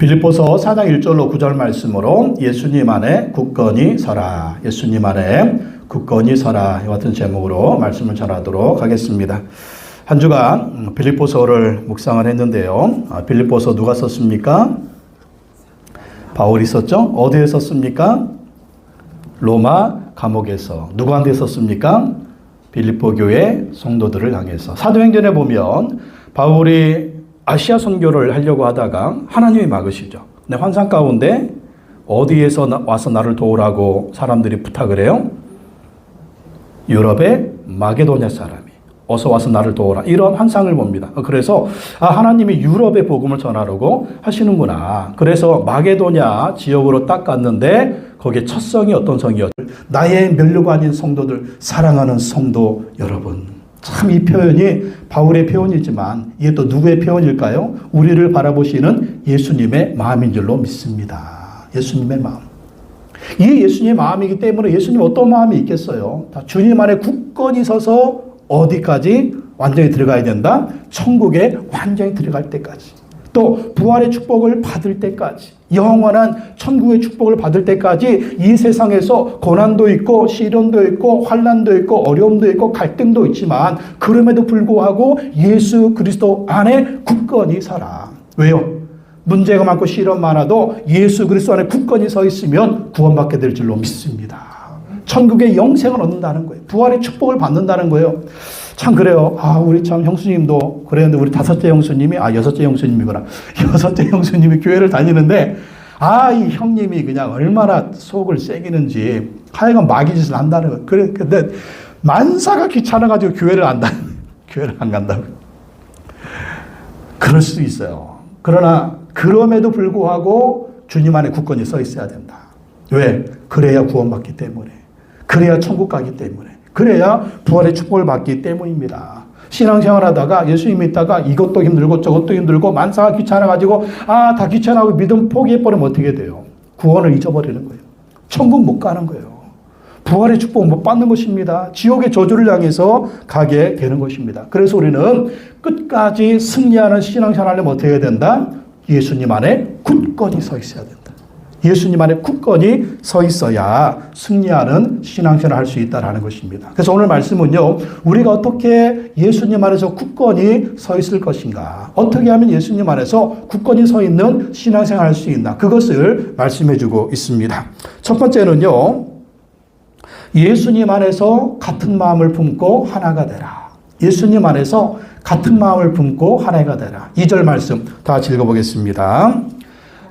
빌립보서 4장 1절로 9절 말씀으로 예수님 안에 굳건히 서라. 예수님 안에 굳건히 서라. 이 같은 제목으로 말씀을 전하도록 하겠습니다. 한 주간 빌립보서를 묵상을 했는데요. 빌립보서 누가 썼습니까? 바울이 썼죠? 어디에 썼습니까? 로마 감옥에서. 누구한테 썼습니까? 빌립보 교회 성도들을 향해서. 사도행전에 보면 바울이 아시아 선교를 하려고 하다가 하나님이 막으시죠. 근데 환상 가운데 어디에서 와서 나를 도우라고 사람들이 부탁을 해요? 유럽의 마게도냐 사람이 어서 와서 나를 도우라, 이런 환상을 봅니다. 그래서 하나님이 유럽의 복음을 전하려고 하시는구나. 그래서 마게도냐 지역으로 딱 갔는데 거기에 첫 성이 어떤 성이었죠? 나의 면류관인 성도들, 사랑하는 성도 여러분. 참 이 표현이 바울의 표현이지만 이게 또 누구의 표현일까요? 우리를 바라보시는 예수님의 마음인 줄로 믿습니다. 예수님의 마음. 이 예수님의 마음이기 때문에 예수님 어떤 마음이 있겠어요? 다 주님 안에 굳건히 서서 어디까지 완전히 들어가야 된다? 천국에 완전히 들어갈 때까지. 또 부활의 축복을 받을 때까지, 영원한 천국의 축복을 받을 때까지 이 세상에서 고난도 있고 시련도 있고 환난도 있고 어려움도 있고 갈등도 있지만 그럼에도 불구하고 예수 그리스도 안에 굳건히 살아. 왜요? 문제가 많고 시련 많아도 예수 그리스도 안에 굳건히 서 있으면 구원받게 될 줄로 믿습니다. 천국의 영생을 얻는다는 거예요. 부활의 축복을 받는다는 거예요. 참 그래요. 우리 참 형수님도 그랬는데 우리 다섯째 형수님이, 여섯째 형수님이구나. 여섯째 형수님이 교회를 다니는데 이 형님이 그냥 얼마나 속을 새기는지 하여간 마귀짓을 한다는 거예요. 근데 만사가 귀찮아가지고 교회를 안 간다고. 그럴 수 있어요. 그러나 그럼에도 불구하고 주님 안에 굳건히 서 있어야 된다. 왜? 그래야 구원받기 때문에. 그래야 천국 가기 때문에. 그래야 부활의 축복을 받기 때문입니다. 신앙생활 하다가 예수님 믿다가 이것도 힘들고 저것도 힘들고 만사가 귀찮아가지고 다 귀찮아하고 믿음 포기해버리면 어떻게 돼요? 구원을 잊어버리는 거예요. 천국 못 가는 거예요. 부활의 축복 못 받는 것입니다. 지옥의 저주를 향해서 가게 되는 것입니다. 그래서 우리는 끝까지 승리하는 신앙생활을 하려면 어떻게 해야 된다? 예수님 안에 굳건히 서 있어야 된다. 예수님 안에 굳건히 서 있어야 승리하는 신앙생활을 할 수 있다는 것입니다. 그래서 오늘 말씀은요, 우리가 어떻게 예수님 안에서 굳건히 서 있을 것인가, 어떻게 하면 예수님 안에서 굳건히 서 있는 신앙생활을 할 수 있나, 그것을 말씀해 주고 있습니다. 첫 번째는요, 예수님 안에서 같은 마음을 품고 하나가 되라. 예수님 안에서 같은 마음을 품고 하나가 되라. 2절 말씀 다 읽어보겠습니다.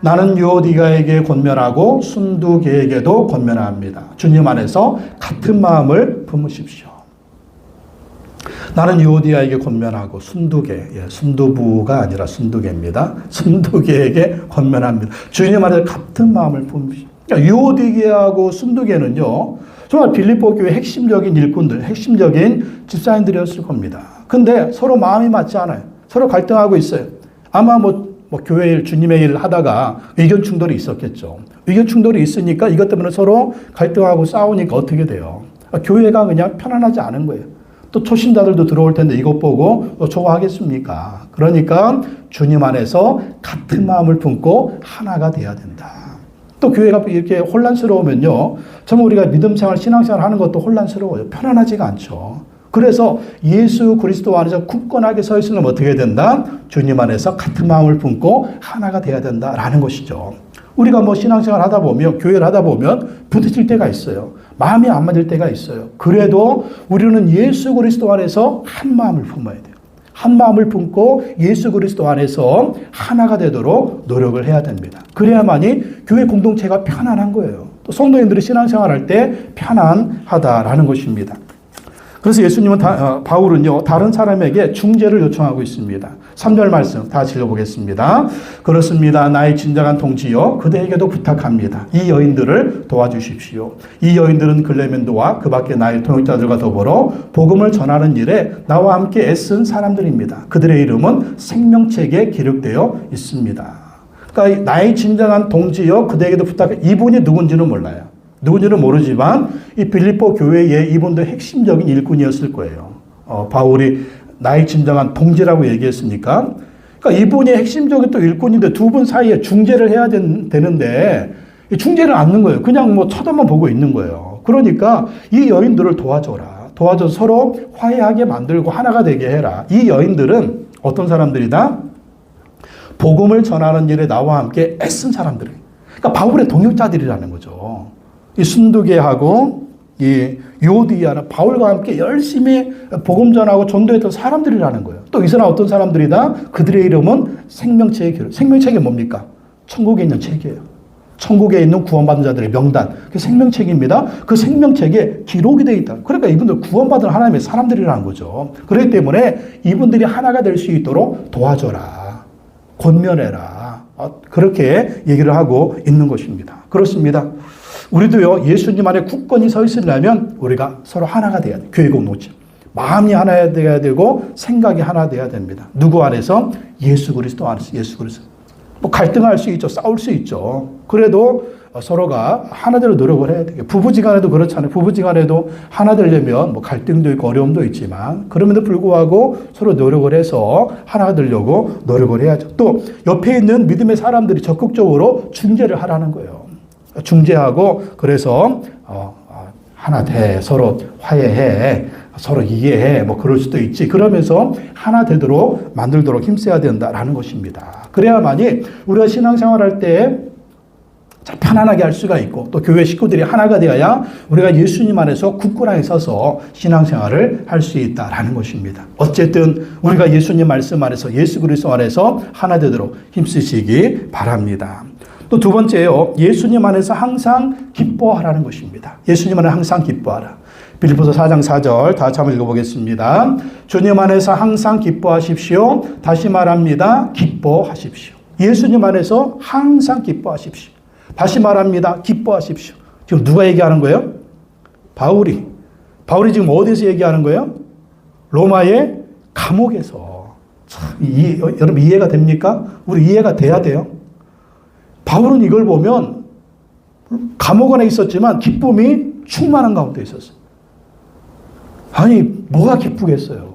나는 유오디가에게 권면하고 순두계에게도 권면합니다. 주님 안에서 같은 마음을 품으십시오. 나는 유오디아에게 권면하고 순두부가 아니라 순두계입니다. 순두계에게 권면합니다. 주님 안에서 같은 마음을 품으십시오. 유오디게하고 순두계는요, 정말 빌립보 교회 핵심적인 일꾼들, 핵심적인 집사님들이었을 겁니다. 근데 서로 마음이 맞지 않아요. 서로 갈등하고 있어요. 아마 교회 일, 주님의 일을 하다가 의견 충돌이 있었겠죠. 의견 충돌이 있으니까 이것 때문에 서로 갈등하고 싸우니까 어떻게 돼요? 교회가 그냥 편안하지 않은 거예요. 또 초신자들도 들어올 텐데 이것 보고 좋아하겠습니까? 그러니까 주님 안에서 같은 마음을 품고 하나가 돼야 된다. 또 교회가 이렇게 혼란스러우면요, 정말 우리가 믿음 생활, 신앙생활 하는 것도 혼란스러워요. 편안하지가 않죠. 그래서 예수 그리스도 안에서 굳건하게 서 있으면 어떻게 된다? 주님 안에서 같은 마음을 품고 하나가 돼야 된다라는 것이죠. 우리가 신앙생활 하다 보면, 교회를 하다 보면 부딪힐 때가 있어요. 마음이 안 맞을 때가 있어요. 그래도 우리는 예수 그리스도 안에서 한 마음을 품어야 돼요. 한 마음을 품고 예수 그리스도 안에서 하나가 되도록 노력을 해야 됩니다. 그래야만이 교회 공동체가 편안한 거예요. 또 성도님들이 신앙생활 할 때 편안하다라는 것입니다. 그래서 바울은요, 다른 사람에게 중재를 요청하고 있습니다. 3절 말씀 다 읽어보겠습니다. 그렇습니다. 나의 진정한 동지여, 그대에게도 부탁합니다. 이 여인들을 도와주십시오. 이 여인들은 글레멘도와 그 밖에 나의 동역자들과 더불어 복음을 전하는 일에 나와 함께 애쓴 사람들입니다. 그들의 이름은 생명책에 기록되어 있습니다. 그러니까 나의 진정한 동지여, 그대에게도 부탁해. 이분이 누군지는 몰라요. 누군지는 모르지만 이 빌립보 교회의 이분도 핵심적인 일꾼이었을 거예요. 바울이 나의 진정한 동지라고 얘기했으니까 그러니까 이분이 핵심적인 또 일꾼인데 두 분 사이에 중재를 해야 되는데 중재를 않는 거예요. 그냥 뭐 쳐다만 보고 있는 거예요. 그러니까 이 여인들을 도와줘라. 도와줘서 서로 화해하게 만들고 하나가 되게 해라. 이 여인들은 어떤 사람들이다? 복음을 전하는 일에 나와 함께 애쓴 사람들이에요. 그러니까 바울의 동역자들이라는 거죠. 이 순두계하고 이 유오디아는 바울과 함께 열심히 복음 전하고 전도했던 사람들이라는 거예요. 또 이 사람 어떤 사람들이다? 그들의 이름은 생명책의 기록. 생명책이 뭡니까? 천국에 있는 책이에요. 천국에 있는 구원받은 자들의 명단, 그 생명책입니다. 그 생명책에 기록이 되어 있다. 그러니까 이분들 구원받은 하나님의 사람들이라는 거죠. 그렇기 때문에 이분들이 하나가 될 수 있도록 도와줘라. 권면해라. 그렇게 얘기를 하고 있는 것입니다. 그렇습니다. 우리도요, 예수님 안에 굳건히 서 있으려면 우리가 서로 하나가 돼야 돼. 교회 공동체. 마음이 하나 돼야 되고 생각이 하나 돼야 됩니다. 누구 안에서? 예수 그리스도 안에서. 예수 그리스도. 뭐 갈등할 수 있죠. 싸울 수 있죠. 그래도 서로가 하나 되려 노력을 해야 돼요. 부부지간에도 그렇잖아요. 부부지간에도 하나 되려면 뭐 갈등도 있고 어려움도 있지만 그럼에도 불구하고 서로 노력을 해서 하나가 되려고 노력을 해야죠. 또 옆에 있는 믿음의 사람들이 적극적으로 중재를 하라는 거예요. 중재하고 그래서 하나 돼. 서로 화해해. 서로 이해해. 뭐 그럴 수도 있지. 그러면서 하나 되도록 만들도록 힘써야 된다라는 것입니다. 그래야만이 우리가 신앙생활할 때 편안하게 할 수가 있고 또 교회 식구들이 하나가 되어야 우리가 예수님 안에서 굳건하게 서서 신앙생활을 할 수 있다라는 것입니다. 어쨌든 우리가 예수님 말씀 안에서 예수 그리스도 안에서 하나 되도록 힘쓰시기 바랍니다. 또 두 번째요. 예수님 안에서 항상 기뻐하라는 것입니다. 예수님 안에 항상 기뻐하라. 빌립보서 4장 4절 다 같이 한번 읽어보겠습니다. 주님 안에서 항상 기뻐하십시오. 다시 말합니다. 기뻐하십시오. 예수님 안에서 항상 기뻐하십시오. 다시 말합니다. 기뻐하십시오. 지금 누가 얘기하는 거예요? 바울이. 바울이 지금 어디서 얘기하는 거예요? 로마의 감옥에서. 참, 여러분 이해가 됩니까? 우리 이해가 돼야 돼요. 바울은 이걸 보면 감옥 안에 있었지만 기쁨이 충만한 가운데 있었어요. 아니 뭐가 기쁘겠어요.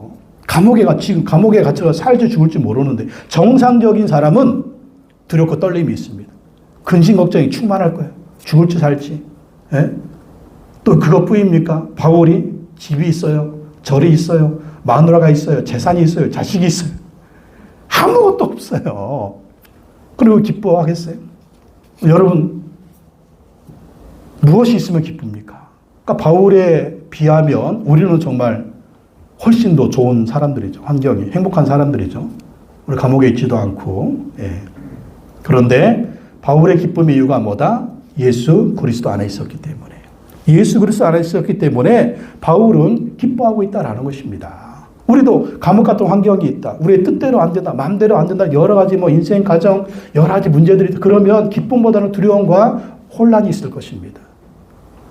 지금 감옥에 갇혀서 살지 죽을지 모르는데 정상적인 사람은 두렵고 떨림이 있습니다. 근심 걱정이 충만할 거예요. 죽을지 살지. 예? 또 그것뿐입니까? 바울이 집이 있어요. 절이 있어요. 마누라가 있어요. 재산이 있어요. 자식이 있어요. 아무것도 없어요. 그리고 기뻐하겠어요? 여러분 무엇이 있으면 기쁩니까? 그러니까 바울에 비하면 우리는 정말 훨씬 더 좋은 사람들이죠. 환경이 행복한 사람들이죠. 우리 감옥에 있지도 않고. 예. 그런데 바울의 기쁨의 이유가 뭐다? 예수 그리스도 안에 있었기 때문에. 예수 그리스도 안에 있었기 때문에 바울은 기뻐하고 있다라는 것입니다. 우리도 감옥 같은 환경이 있다. 우리의 뜻대로 안 된다. 마음대로 안 된다. 여러 가지 뭐 인생, 가정, 여러 가지 문제들이 있다. 그러면 기쁨보다는 두려움과 혼란이 있을 것입니다.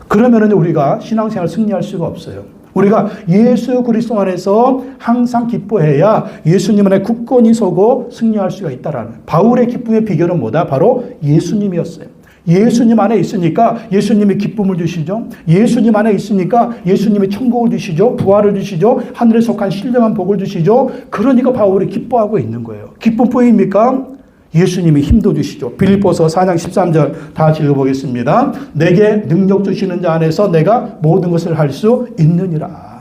그러면은 우리가 신앙생활 승리할 수가 없어요. 우리가 예수 그리스도 안에서 항상 기뻐해야 예수님 안에 굳건히 서고 승리할 수가 있다라는. 바울의 기쁨의 비결은 뭐다? 바로 예수님이었어요. 예수님 안에 있으니까 예수님이 기쁨을 주시죠. 예수님 안에 있으니까 예수님이 천국을 주시죠. 부활을 주시죠. 하늘에 속한 신령한 복을 주시죠. 그러니까 바울이 기뻐하고 있는 거예요. 기쁨뿐입니까? 예수님이 힘도 주시죠. 빌립보서 4장 13절 다 같이 읽어보겠습니다. 내게 능력 주시는 자 안에서 내가 모든 것을 할 수 있느니라.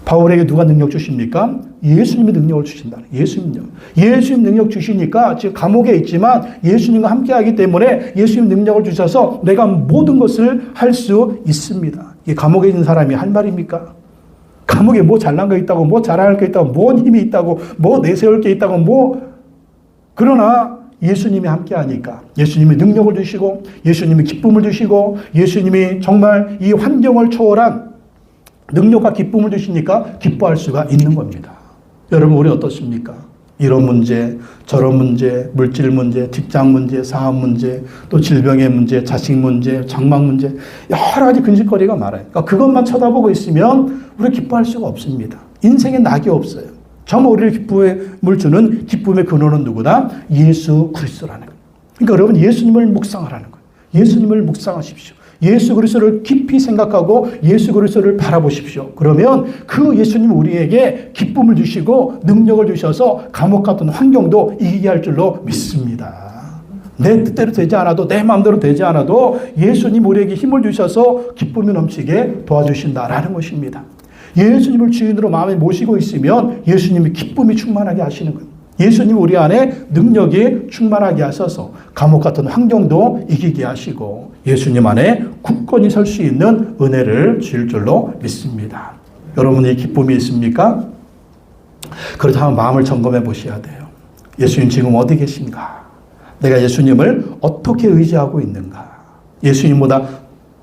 바울에게 누가 능력 주십니까? 예수님이 능력을 주신다. 예수님 능력 주시니까 지금 감옥에 있지만 예수님과 함께하기 때문에 예수님 능력을 주셔서 내가 모든 것을 할 수 있습니다. 이 감옥에 있는 사람이 할 말입니까? 감옥에 뭐 잘난 거 있다고, 뭐 잘할 게 있다고, 뭔 힘이 있다고, 뭐 내세울 게 있다고, 그러나 예수님이 함께하니까 예수님이 능력을 주시고 예수님이 기쁨을 주시고 예수님이 정말 이 환경을 초월한 능력과 기쁨을 주시니까 기뻐할 수가 있는 겁니다. 여러분 우리 어떻습니까? 이런 문제, 저런 문제, 물질 문제, 직장 문제, 사업 문제, 또 질병의 문제, 자식 문제, 장막 문제 여러 가지 근심거리가 많아요. 그러니까 그것만 쳐다보고 있으면 우리 기뻐할 수가 없습니다. 인생에 낙이 없어요. 정말 우리를 기쁨을 주는 기쁨의 근원은 누구다? 예수 그리스도라는 거예요. 그러니까 여러분 예수님을 묵상하라는 거예요. 예수님을 묵상하십시오. 예수 그리스도를 깊이 생각하고 예수 그리스도를 바라보십시오. 그러면 그 예수님 우리에게 기쁨을 주시고 능력을 주셔서 감옥 같은 환경도 이기게 할 줄로 믿습니다. 내 뜻대로 되지 않아도 내 마음대로 되지 않아도 예수님 우리에게 힘을 주셔서 기쁨이 넘치게 도와주신다라는 것입니다. 예수님을 주인으로 마음에 모시고 있으면 예수님이 기쁨이 충만하게 하시는 거예요. 예수님 우리 안에 능력이 충만하게 하셔서 감옥 같은 환경도 이기게 하시고 예수님 안에 굳건히 설 수 있는 은혜를 주실 줄로 믿습니다. 여러분의 기쁨이 있습니까? 그렇다면 마음을 점검해 보셔야 돼요. 예수님 지금 어디 계신가? 내가 예수님을 어떻게 의지하고 있는가? 예수님보다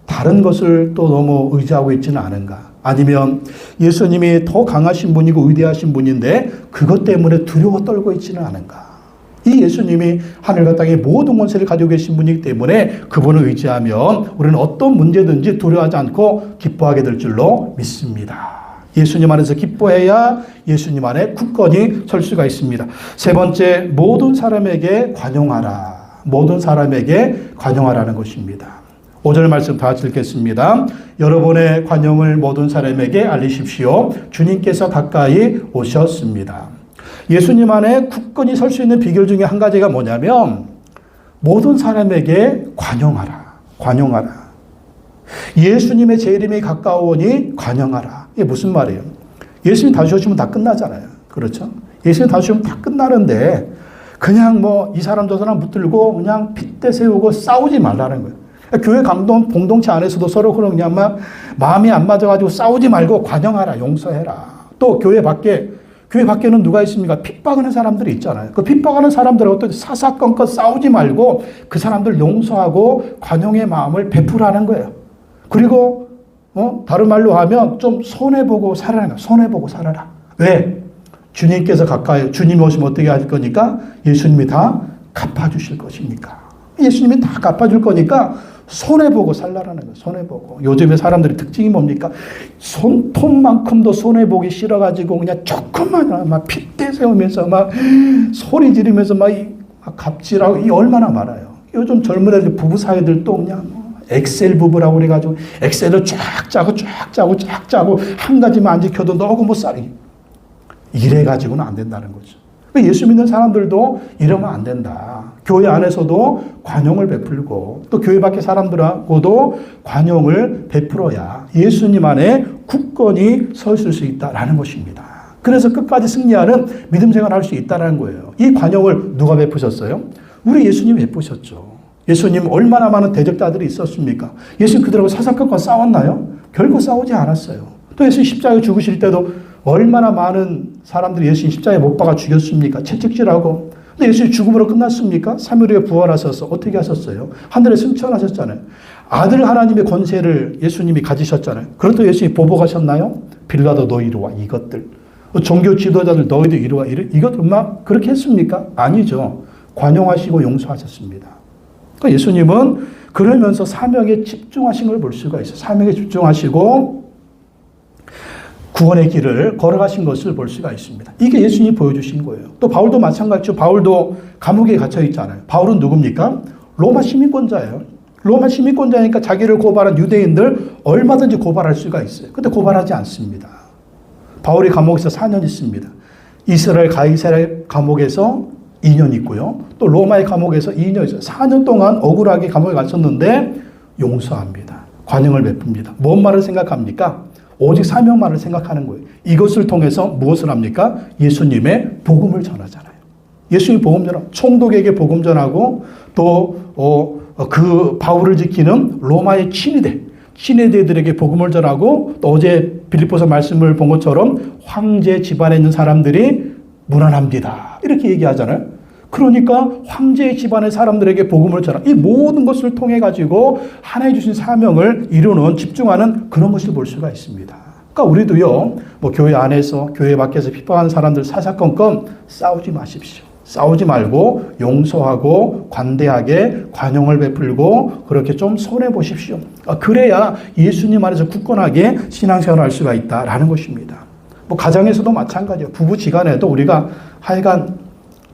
다른 것을 또 너무 의지하고 있지는 않은가? 아니면 예수님이 더 강하신 분이고 위대하신 분인데 그것 때문에 두려워 떨고 있지는 않은가? 이 예수님이 하늘과 땅의 모든 권세를 가지고 계신 분이기 때문에 그분을 의지하면 우리는 어떤 문제든지 두려워하지 않고 기뻐하게 될 줄로 믿습니다. 예수님 안에서 기뻐해야 예수님 안에 굳건히 설 수가 있습니다. 세 번째, 모든 사람에게 관용하라. 모든 사람에게 관용하라는 것입니다. 5절 말씀 다 같이 읽겠습니다. 여러분의 관용을 모든 사람에게 알리십시오. 주님께서 가까이 오셨습니다. 예수님 안에 굳건히 설 수 있는 비결 중에 한 가지가 뭐냐면 모든 사람에게 관용하라. 관용하라. 예수님의 제 이름이 가까우니 관용하라. 이게 무슨 말이에요? 예수님 다시 오시면 다 끝나잖아요. 그렇죠? 예수님 다시 오시면 다 끝나는데 그냥 뭐 이 사람 저 사람 붙들고 그냥 핏대 세우고 싸우지 말라는 거예요. 교회 공동체 안에서도 서로 그냥 막 마음이 안 맞아가지고 싸우지 말고 관용하라, 용서해라. 또 교회 밖에는 누가 있습니까? 핍박하는 사람들이 있잖아요. 그 핍박하는 사람들하고 또 사사건건 싸우지 말고 그 사람들 용서하고 관용의 마음을 베풀라는 거예요. 그리고 다른 말로 하면 좀 손해보고 살아라. 손해보고 살아라. 왜? 주님께서 가까이, 주님이 오시면 어떻게 할 거니까? 예수님이 다 갚아주실 것이니까. 예수님이 다 갚아줄 거니까 손해보고 살라라는 거예요. 손해보고. 요즘에 사람들의 특징이 뭡니까? 손톱만큼도 손해보기 싫어가지고 그냥 조금만 막 핏대 세우면서 막 소리 지르면서 막 갑질하고 이 얼마나 많아요. 요즘 젊은 애들 부부 사이들도 그냥 엑셀 부부라고 그래가지고 엑셀을 쫙 짜고 한 가지만 안 지켜도 너무 못 살이. 이래가지고는 안 된다는 거죠. 예수 믿는 사람들도 이러면 안 된다. 교회 안에서도 관용을 베풀고 또 교회 밖의 사람들하고도 관용을 베풀어야 예수님 안에 굳건히 서 있을 수 있다라는 것입니다. 그래서 끝까지 승리하는 믿음 생활을 할 수 있다는 거예요. 이 관용을 누가 베푸셨어요? 우리 예수님이 베푸셨죠. 예수님 얼마나 많은 대적자들이 있었습니까? 예수님 그들하고 사사건건 싸웠나요? 결코 싸우지 않았어요. 또 예수님 십자가에 죽으실 때도 얼마나 많은 사람들이 예수님 십자가에 못 박아 죽였습니까? 채찍질하고. 근데 예수님 죽음으로 끝났습니까? 3일 후에 부활하셔서 어떻게 하셨어요? 하늘에 승천하셨잖아요. 아들 하나님의 권세를 예수님이 가지셨잖아요. 그렇다고 예수님이 보복하셨나요? 빌라도 너 이리 와, 이것들. 종교 지도자들 너희도 이리 와, 이것들 막 그렇게 했습니까? 아니죠. 관용하시고 용서하셨습니다. 그러니까 예수님은 그러면서 사명에 집중하신 걸 볼 수가 있어요. 사명에 집중하시고 구원의 길을 걸어가신 것을 볼 수가 있습니다. 이게 예수님이 보여주신 거예요. 또 바울도 마찬가지죠. 바울도 감옥에 갇혀 있잖아요. 바울은 누굽니까? 로마 시민권자예요. 로마 시민권자니까 자기를 고발한 유대인들 얼마든지 고발할 수가 있어요. 근데 고발하지 않습니다. 바울이 감옥에서 4년 있습니다. 이스라엘 가이사랴 감옥에서 2년 있고요. 또 로마의 감옥에서 2년 있어요. 4년 동안 억울하게 감옥에 갇혔는데 용서합니다. 관용을 베풉니다. 뭔 말을 생각합니까? 오직 사명만을 생각하는 거예요. 이것을 통해서 무엇을 합니까? 예수님의 복음을 전하잖아요. 예수님 복음 전하고 총독에게 복음 전하고 또 그 바울을 지키는 로마의 친위대들에게 복음을 전하고 또 어제 빌립보서 말씀을 본 것처럼 황제 집안에 있는 사람들이 무난합니다. 이렇게 얘기하잖아요. 그러니까 황제의 집안의 사람들에게 복음을 전하. 이 모든 것을 통해 가지고 하나님 주신 사명을 이루는 집중하는 그런 것을 볼 수가 있습니다. 그러니까 우리도요, 뭐 교회 안에서 교회 밖에서 핍박하는 사람들 사사건건 싸우지 마십시오. 싸우지 말고 용서하고 관대하게 관용을 베풀고 그렇게 좀 손해 보십시오. 그래야 예수님 안에서 굳건하게 신앙생활을 할 수가 있다라는 것입니다. 뭐 가정에서도 마찬가지예요. 부부지간에도 우리가 하여간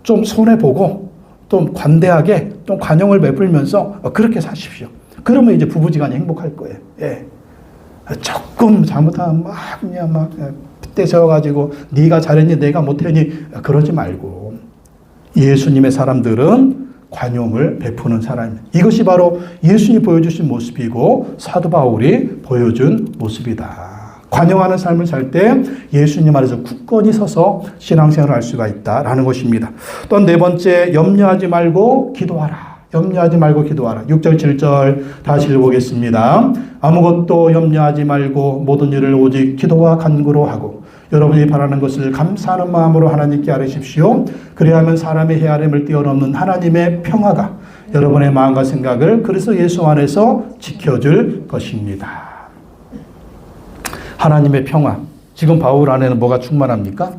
좀 손해보고 좀 관대하게 좀 관용을 베풀면서 그렇게 사십시오. 그러면 이제 부부지간이 행복할 거예요. 예. 조금 잘못하면 그냥 빗대셔가지고 네가 잘했니 내가 못했니 그러지 말고 예수님의 사람들은 관용을 베푸는 사람입니다. 이것이 바로 예수님이 보여주신 모습이고 사도 바울이 보여준 모습이다. 관용하는 삶을 살 때 예수님 안에서 굳건히 서서 신앙생활을 할 수가 있다라는 것입니다. 또 네 번째, 염려하지 말고 기도하라. 염려하지 말고 기도하라. 6절 7절 다시 읽어보겠습니다. 아무것도 염려하지 말고 모든 일을 오직 기도와 간구로 하고 여러분이 바라는 것을 감사하는 마음으로 하나님께 아뢰십시오. 그리하면 사람의 헤아림을 뛰어넘는 하나님의 평화가 여러분의 마음과 생각을 그리스도 예수 안에서 지켜줄 것입니다. 하나님의 평화. 지금 바울 안에는 뭐가 충만합니까?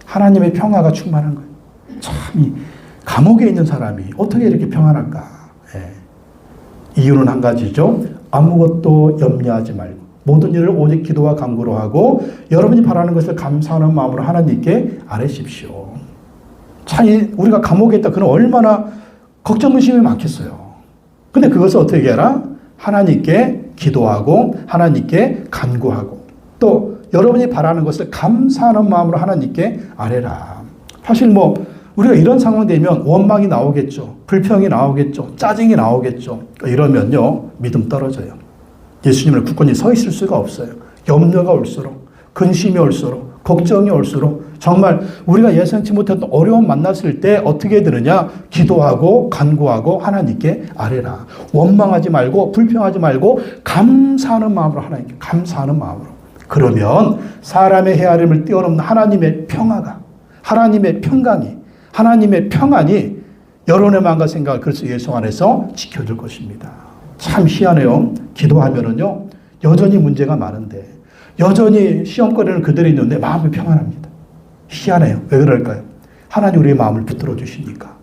하나님의 평화가 충만한 거예요. 참, 감옥에 있는 사람이 어떻게 이렇게 평안할까? 예. 이유는 한 가지죠. 아무것도 염려하지 말고 모든 일을 오직 기도와 간구로 하고 여러분이 바라는 것을 감사하는 마음으로 하나님께 아뢰십시오. 참, 우리가 감옥에 있다. 그는 얼마나 걱정, 의심이 많겠어요. 근데 그것을 어떻게 해라? 하나님께 기도하고 하나님께 간구하고 또 여러분이 바라는 것을 감사하는 마음으로 하나님께 아뢰라. 사실 우리가 이런 상황 되면 원망이 나오겠죠. 불평이 나오겠죠. 짜증이 나오겠죠. 이러면요, 믿음 떨어져요. 예수님을 굳건히 서 있을 수가 없어요. 염려가 올수록, 근심이 올수록, 걱정이 올수록 정말 우리가 예상치 못했던 어려움 만났을 때 어떻게 되느냐? 기도하고 간구하고 하나님께 아뢰라. 원망하지 말고 불평하지 말고 감사하는 마음으로 하나님께 감사하는 마음으로. 그러면 사람의 헤아림을 뛰어넘는 하나님의 평화가, 하나님의 평안이 여러분의 마음과 생각을 그리스도 예수 안에서 지켜줄 것입니다. 참 희한해요. 기도하면은요, 여전히 문제가 많은데, 여전히 시험거리는 그대로 있는데 마음이 평안합니다. 희한해요. 왜 그럴까요? 하나님 우리의 마음을 붙들어 주시니까.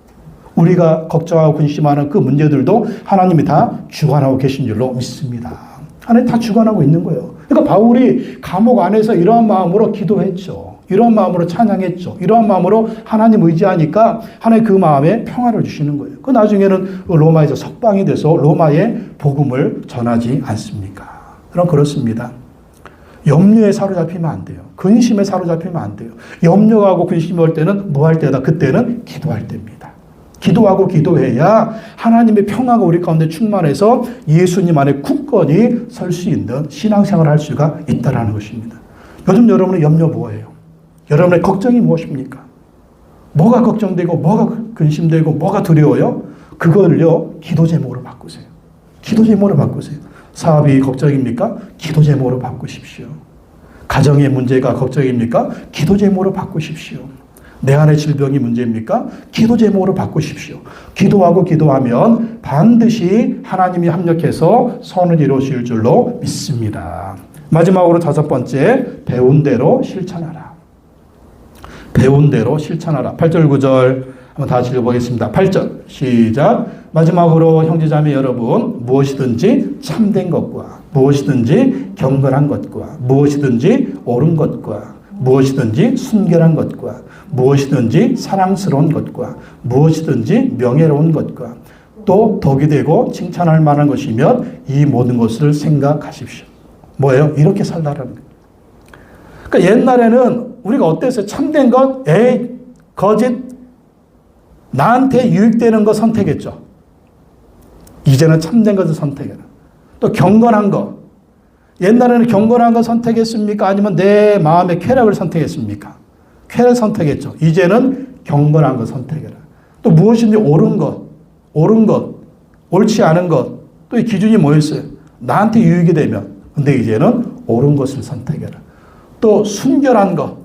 우리가 걱정하고 근심하는 그 문제들도 하나님이 다 주관하고 계신 줄로 믿습니다. 하나님 다 주관하고 있는 거예요. 그러니까 바울이 감옥 안에서 이러한 마음으로 기도했죠. 이러한 마음으로 찬양했죠. 이러한 마음으로 하나님 의지하니까 하나님 그 마음에 평화를 주시는 거예요. 그 나중에는 로마에서 석방이 돼서 로마의 복음을 전하지 않습니까? 그럼 그렇습니다. 염려에 사로잡히면 안 돼요. 근심에 사로잡히면 안 돼요. 염려하고 근심이 올 때는 뭐 할 때다? 그때는 기도할 때입니다. 기도하고 기도해야 하나님의 평화가 우리 가운데 충만해서 예수님 안에 굳건히 설 수 있는 신앙생활을 할 수가 있다는 것입니다. 요즘 여러분의 염려 뭐예요? 여러분의 걱정이 무엇입니까? 뭐가 걱정되고 뭐가 근심되고 뭐가 두려워요? 그걸요 기도 제목으로 바꾸세요. 기도 제목으로 바꾸세요. 사업이 걱정입니까? 기도 제목으로 바꾸십시오. 가정의 문제가 걱정입니까? 기도 제목으로 바꾸십시오. 내 안의 질병이 문제입니까? 기도 제목으로 바꾸십시오. 기도하고 기도하면 반드시 하나님이 합력해서 선을 이루실 줄로 믿습니다. 마지막으로 다섯 번째, 배운 대로 실천하라. 배운 대로 실천하라. 8절 9절 한번 다시 읽어보겠습니다. 8절 시작. 마지막으로 형제자매 여러분, 무엇이든지 참된 것과 무엇이든지 경건한 것과 무엇이든지 옳은 것과 무엇이든지 순결한 것과 무엇이든지 사랑스러운 것과 무엇이든지 명예로운 것과 또 덕이 되고 칭찬할 만한 것이면 이 모든 것을 생각하십시오. 뭐예요? 이렇게 살라라는 거예요. 그러니까 옛날에는 우리가 어땠어요? 참된 것, 거짓, 나한테 유익되는 것 선택했죠. 이제는 참된 것을 선택해라. 또 경건한 것. 옛날에는 경건한 것 선택했습니까? 아니면 내 마음의 쾌락을 선택했습니까? 쾌락을 선택했죠. 이제는 경건한 것 선택해라. 또 무엇인지 옳은 것, 옳지 않은 것. 또 이 기준이 뭐였어요? 나한테 유익이 되면. 근데 이제는 옳은 것을 선택해라. 또 순결한 것.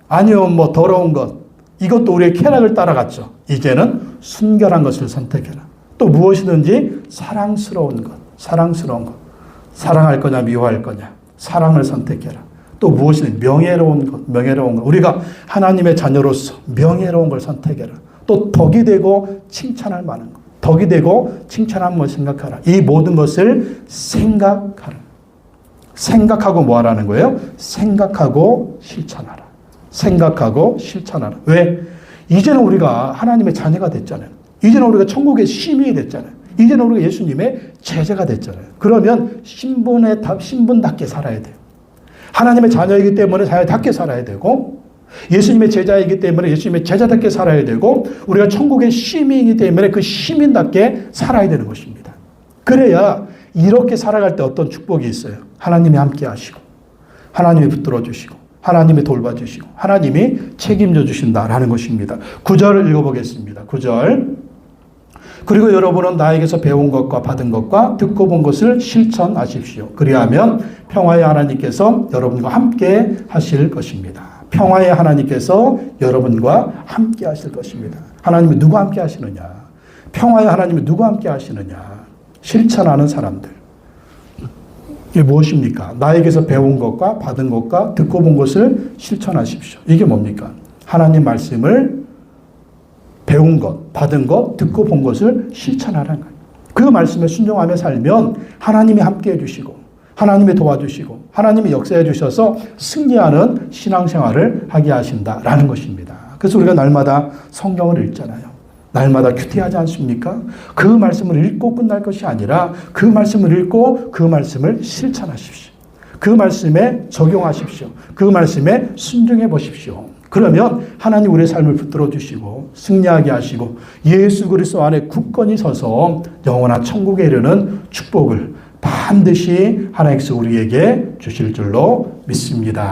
아니면 더러운 것. 이것도 우리의 쾌락을 따라갔죠. 이제는 순결한 것을 선택해라. 또 무엇이든지 사랑스러운 것. 사랑할 거냐 미워할 거냐. 사랑을 선택해라. 또 무엇이든 명예로운 것. 우리가 하나님의 자녀로서 명예로운 걸 선택해라. 또 덕이 되고 칭찬할 만한 것. 덕이 되고 칭찬한 것을 생각하라. 이 모든 것을 생각하라. 생각하고 뭐 하라는 거예요? 생각하고 실천하라. 왜? 이제는 우리가 하나님의 자녀가 됐잖아요. 이제는 우리가 천국의 시민이 됐잖아요. 이제는 우리가 예수님의 제자가 됐잖아요. 그러면 신분답게 살아야 돼요. 하나님의 자녀이기 때문에 자녀답게 살아야 되고, 예수님의 제자이기 때문에 예수님의 제자답게 살아야 되고, 우리가 천국의 시민이기 때문에 그 시민답게 살아야 되는 것입니다. 그래야 이렇게 살아갈 때 어떤 축복이 있어요. 하나님이 함께 하시고, 하나님이 붙들어 주시고, 하나님이 돌봐주시고, 하나님이 책임져 주신다라는 것입니다. 9절을 읽어보겠습니다. 9절. 그리고 여러분은 나에게서 배운 것과 받은 것과 듣고 본 것을 실천하십시오. 그리하면 평화의 하나님께서 여러분과 함께 하실 것입니다. 평화의 하나님께서 여러분과 함께 하실 것입니다. 하나님이 누구 함께 하시느냐? 평화의 하나님이 누구 함께 하시느냐? 실천하는 사람들. 이게 무엇입니까? 나에게서 배운 것과 받은 것과 듣고 본 것을 실천하십시오. 이게 뭡니까? 하나님 말씀을 배운 것, 받은 것, 듣고 본 것을 실천하라는 거예요. 그 말씀에 순종하며 살면 하나님이 함께 해주시고, 하나님이 도와주시고, 하나님이 역사해 주셔서 승리하는 신앙생활을 하게 하신다라는 것입니다. 그래서 우리가 날마다 성경을 읽잖아요. 날마다 큐티하지 않습니까? 그 말씀을 읽고 끝날 것이 아니라 그 말씀을 읽고 그 말씀을 실천하십시오. 그 말씀에 적용하십시오. 그 말씀에 순종해 보십시오. 그러면 하나님 우리의 삶을 붙들어 주시고 승리하게 하시고 예수 그리스도 안에 굳건히 서서 영원한 천국에 이르는 축복을 반드시 하나님께서 우리에게 주실 줄로 믿습니다.